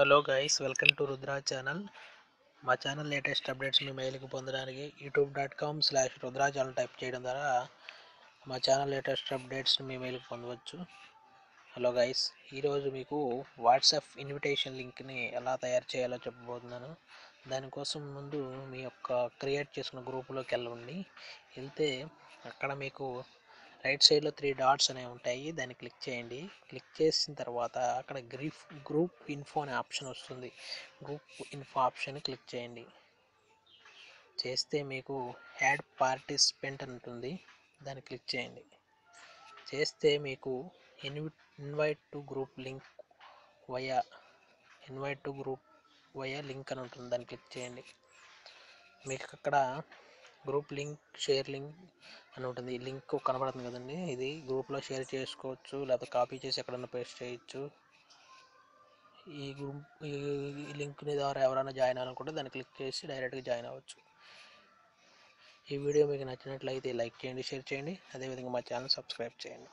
Hello guys, welcome to Rudra channel. మా channel latest updates మీ మెయిల్కి పొందడానికి youtube.com/రుద్ర ఛానల్ టైప్ చేయడం ద్వారా మా ఛానల్ లేటెస్ట్ అప్డేట్స్ని మీ మెయిల్కి పొందవచ్చు. హలో గైస్, ఈరోజు మీకు వాట్సాప్ ఇన్విటేషన్ లింక్ని ఎలా తయారు చేయాలో చెప్పబోతున్నాను. దానికోసం ముందు మీ యొక్క క్రియేట్ చేసుకున్న గ్రూపులోకి వెళ్తే అక్కడ మీకు రైట్ సైడ్లో 3 డాట్స్ అనేవి ఉంటాయి. దాన్ని క్లిక్ చేయండి. క్లిక్ చేసిన తర్వాత అక్కడ గ్రూప్ ఇన్ఫో అనే ఆప్షన్ వస్తుంది. గ్రూప్ ఇన్ఫో ఆప్షన్ క్లిక్ చేయండి. చేస్తే మీకు యాడ్ పార్టిసిపెంట్ అని ఉంటుంది. దాన్ని క్లిక్ చేయండి. చేస్తే మీకు invite to group via link అని ఉంటుంది. దాన్ని క్లిక్ చేయండి. మీకు అక్కడ గ్రూప్ లింక్, షేర్ లింక్ అని ఉంటుంది. లింక్ కనబడుతుంది కదండి, ఇది గ్రూప్లో షేర్ చేసుకోవచ్చు, లేదా కాపీ చేసి ఎక్కడన్నా పేస్ట్ చేయొచ్చు. ఈ లింక్ని ద్వారా ఎవరైనా జాయిన్ అవ్వాలనుకుంటే దాన్ని క్లిక్ చేసి డైరెక్ట్గా జాయిన్ అవ్వచ్చు. ఈ వీడియో మీకు నచ్చినట్లయితే లైక్ చేయండి, షేర్ చేయండి, అదేవిధంగా మా ఛానల్ సబ్స్క్రైబ్ చేయండి.